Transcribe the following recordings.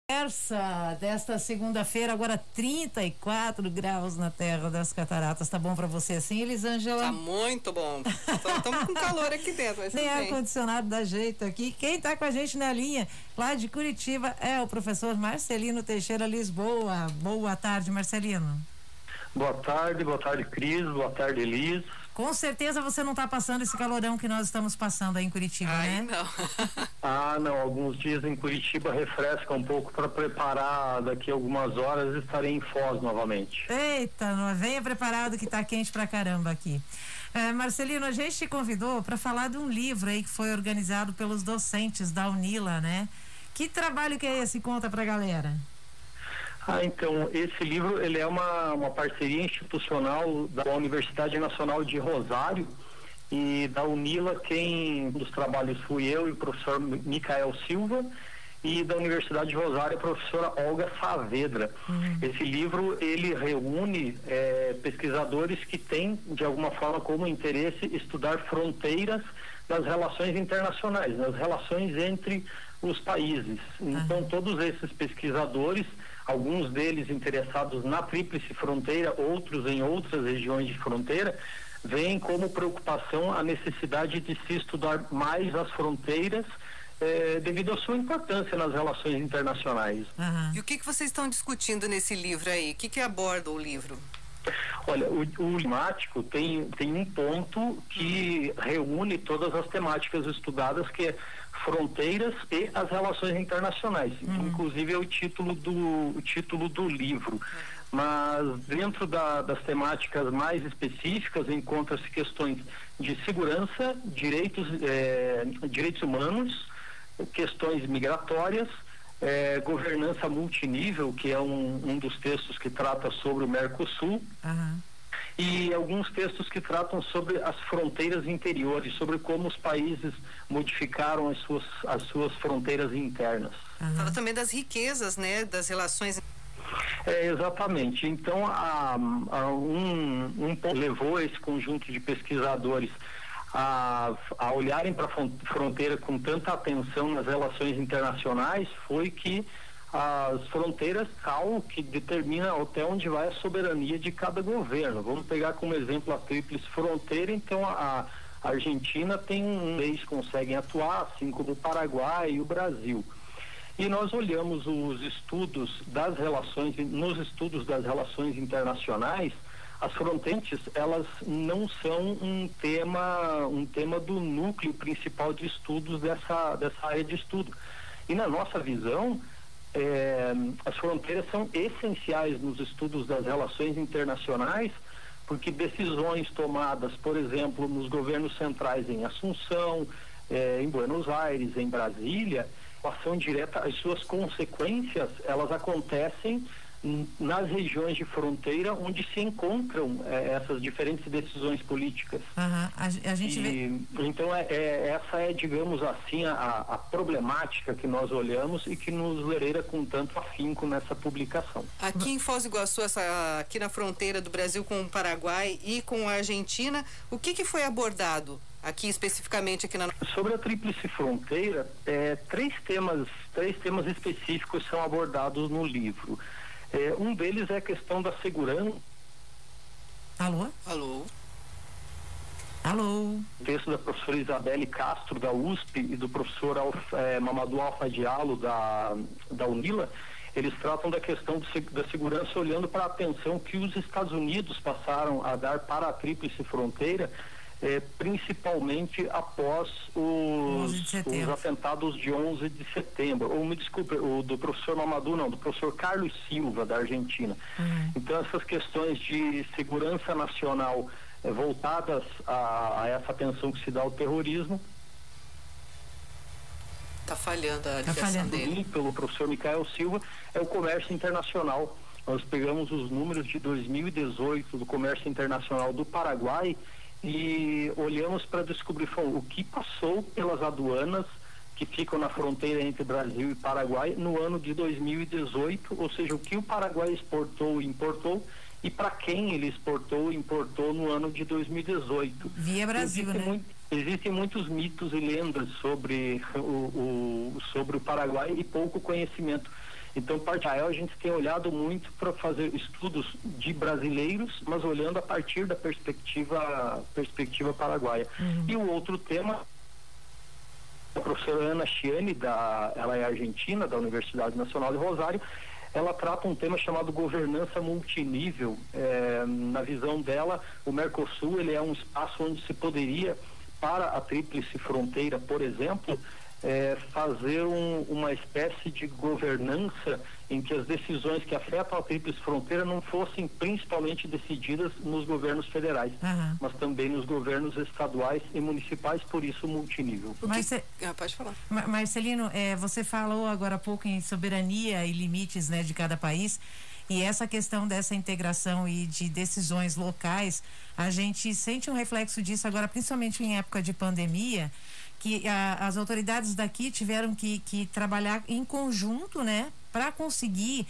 Terça desta segunda-feira, agora 34 graus na Terra das Cataratas. Tá bom pra você assim, Elisângela? Tá muito bom. Estamos com calor aqui dentro, mas nem ar-condicionado dá jeito aqui. Quem tá com a gente na linha, lá de Curitiba, é o professor Marcelino Teixeira Lisboa. Boa tarde, Marcelino. Boa tarde, Cris, boa tarde, Elis. Com certeza você não tá passando esse calorão que nós estamos passando aí em Curitiba, né? Não. Não, alguns dias em Curitiba refresca um pouco para preparar, daqui a algumas horas estarei em Foz novamente. Eita, não venha preparado que tá quente pra caramba aqui. Marcelino, a gente te convidou para falar de um livro aí que foi organizado pelos docentes da UNILA, né? Que trabalho que é esse? Conta pra galera. Então, esse livro, ele é uma parceria institucional da Universidade Nacional de Rosário e da UNILA. Quem dos trabalhos fui eu e o professor Micael Silva, e da Universidade de Rosário a professora Olga Saavedra. Esse livro, ele reúne pesquisadores que têm, de alguma forma, como interesse estudar fronteiras das relações internacionais, nas relações entre os países. Então, todos esses pesquisadores, alguns deles interessados na Tríplice Fronteira, outros em outras regiões de fronteira, veem como preocupação a necessidade de se estudar mais as fronteiras devido à sua importância nas relações internacionais. E o que vocês estão discutindo nesse livro aí? O que aborda o livro? Olha, o temático tem um ponto que reúne todas as temáticas estudadas, que é fronteiras e as relações internacionais. Inclusive é o título do livro. Mas dentro das temáticas mais específicas encontra-se questões de segurança, direitos humanos, questões migratórias, governança multinível, que é um dos textos que trata sobre o Mercosul, e alguns textos que tratam sobre as fronteiras interiores, sobre como os países modificaram as suas fronteiras internas. Fala também das riquezas, né, das relações. Exatamente. Então, um ponto levou esse conjunto de pesquisadores a olharem para a fronteira com tanta atenção nas relações internacionais foi que as fronteiras são algo que determina até onde vai a soberania de cada governo. Vamos pegar como exemplo a Tríplice Fronteira. Então, a Argentina tem leis que conseguem atuar, assim como o Paraguai e o Brasil. E nós olhamos os estudos das relações, nos estudos das relações internacionais, as fronteiras, elas não são um tema do núcleo principal de estudos dessa área de estudo. E na nossa visão, as fronteiras são essenciais nos estudos das relações internacionais, porque decisões tomadas, por exemplo, nos governos centrais em Assunção, em Buenos Aires, em Brasília, ação direta, as suas consequências, elas acontecem nas regiões de fronteira onde se encontram essas diferentes decisões políticas. A gente vê... Então essa é, digamos assim, a problemática que nós olhamos e que nos lereira com tanto afinco nessa publicação. Aqui em Foz do Iguaçu, aqui na fronteira do Brasil com o Paraguai e com a Argentina, o que foi abordado aqui especificamente aqui na... Sobre a Tríplice Fronteira, três temas específicos são abordados no livro. Um deles é a questão da segurança. Alô? O texto da professora Isabelle Castro, da USP, e do professor Mamadou Alfa Diallo, da UNILA, eles tratam da questão da segurança olhando para a atenção que os Estados Unidos passaram a dar para a Tríplice Fronteira, principalmente após os atentados de 11 de setembro. Ou me desculpe, o do professor Mamadou não, do professor Carlos Silva, da Argentina. Então essas questões de segurança nacional voltadas a essa atenção que se dá ao terrorismo. Tá falhando a ligação dele. Pelo professor Micael Silva, é o comércio internacional. Nós pegamos os números de 2018 do comércio internacional do Paraguai e olhamos para descobrir o que passou pelas aduanas que ficam na fronteira entre Brasil e Paraguai no ano de 2018, ou seja, o que o Paraguai exportou e importou e para quem ele exportou e importou no ano de 2018. Via Brasil, Existem muitos mitos e lendas sobre o Paraguai e pouco conhecimento. Então, parte Israel, a gente tem olhado muito para fazer estudos de brasileiros, mas olhando a partir da perspectiva paraguaia. E o outro tema, a professora Ana Chiani, ela é argentina, da Universidade Nacional de Rosário, ela trata um tema chamado governança multinível. Na visão dela, o Mercosul ele é um espaço onde se poderia, para a Tríplice Fronteira, por exemplo, fazer uma espécie de governança em que as decisões que afetam a Tríplice Fronteira não fossem principalmente decididas nos governos federais, mas também nos governos estaduais e municipais, por isso multinível. Pode falar. Marcelino, você falou agora há pouco em soberania e limites, né, de cada país. E essa questão dessa integração e de decisões locais, a gente sente um reflexo disso agora, principalmente em época de pandemia, que as autoridades daqui tiveram que trabalhar em conjunto, né, para conseguir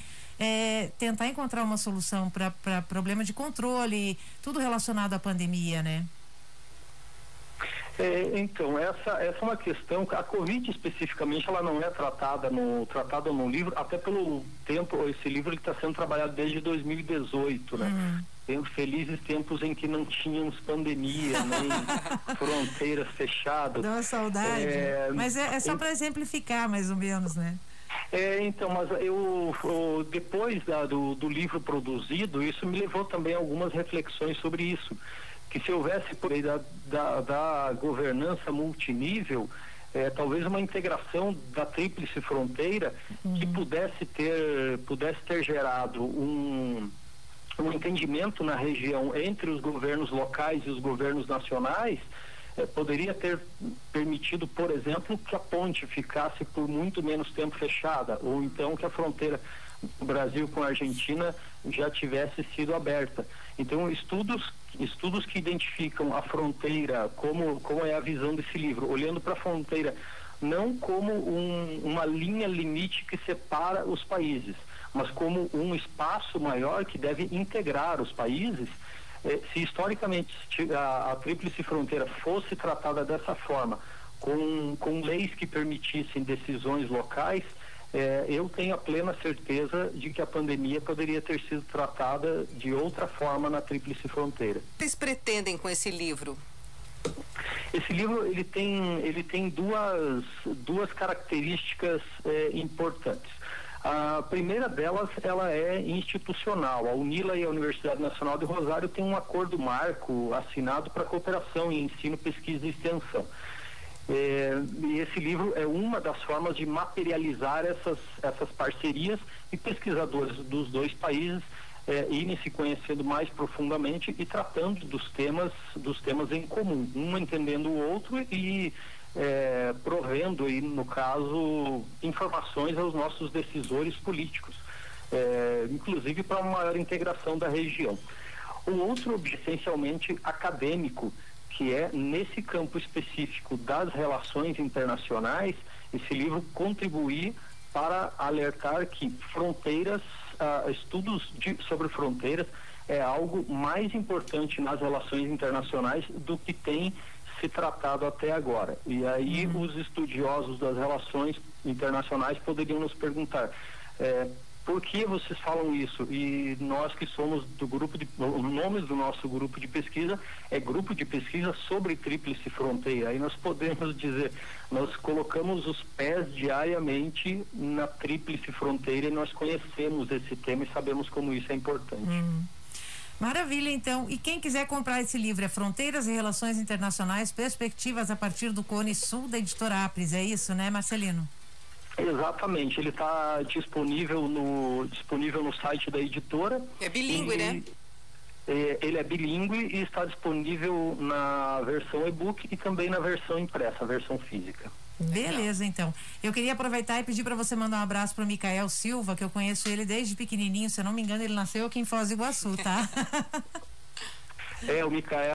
tentar encontrar uma solução para problema de controle, tudo relacionado à pandemia, né? Então, essa é uma questão. A Covid especificamente, ela não é tratada no livro, até pelo tempo. Esse livro está sendo trabalhado desde 2018, né? Felizes tempos em que não tínhamos pandemia, nem fronteiras fechadas. Dá uma saudade. Mas é só para exemplificar, mais ou menos, né? Então, mas depois do livro produzido, isso me levou também a algumas reflexões sobre isso. Que se houvesse por aí da governança multinível, talvez uma integração da Tríplice Fronteira que pudesse ter gerado um entendimento na região entre os governos locais e os governos nacionais, poderia ter permitido, por exemplo, que a ponte ficasse por muito menos tempo fechada, ou então que a fronteira do Brasil com a Argentina já tivesse sido aberta. Então, estudos que identificam a fronteira, como é a visão desse livro, olhando para a fronteira não como uma linha limite que separa os países, mas como um espaço maior que deve integrar os países. Se historicamente a Tríplice Fronteira fosse tratada dessa forma, com leis que permitissem decisões locais, eu tenho a plena certeza de que a pandemia poderia ter sido tratada de outra forma na Tríplice Fronteira. O que vocês pretendem com esse livro? Esse livro ele tem duas características importantes. A primeira delas, ela é institucional. A UNILA e a Universidade Nacional de Rosário têm um acordo marco assinado para cooperação em ensino, pesquisa e extensão. E esse livro é uma das formas de materializar essas parcerias, e pesquisadores dos dois países irem se conhecendo mais profundamente e tratando dos temas em comum, um entendendo o outro e provendo, aí, no caso, informações aos nossos decisores políticos, inclusive para uma maior integração da região. O outro, essencialmente acadêmico, que é nesse campo específico das relações internacionais, esse livro contribuir para alertar que fronteiras, estudos sobre fronteiras é algo mais importante nas relações internacionais do que tem se tratado até agora. E aí os estudiosos das relações internacionais poderiam nos perguntar por que vocês falam isso? E nós que somos do grupo o nome do nosso grupo de pesquisa é Grupo de Pesquisa sobre Tríplice Fronteira. Aí nós podemos dizer, nós colocamos os pés diariamente na Tríplice Fronteira e nós conhecemos esse tema e sabemos como isso é importante. Maravilha, então. E quem quiser comprar esse livro é Fronteiras e Relações Internacionais, Perspectivas a partir do Cone Sul, da editora Apres, é isso, né, Marcelino? Exatamente, ele está disponível no site da editora. É bilíngue, né? Ele é bilíngue e está disponível na versão e-book e também na versão impressa, a versão física. Beleza, então. Eu queria aproveitar e pedir para você mandar um abraço para o Micael Silva, que eu conheço ele desde pequenininho, se eu não me engano, ele nasceu aqui em Foz do Iguaçu, tá? O Micael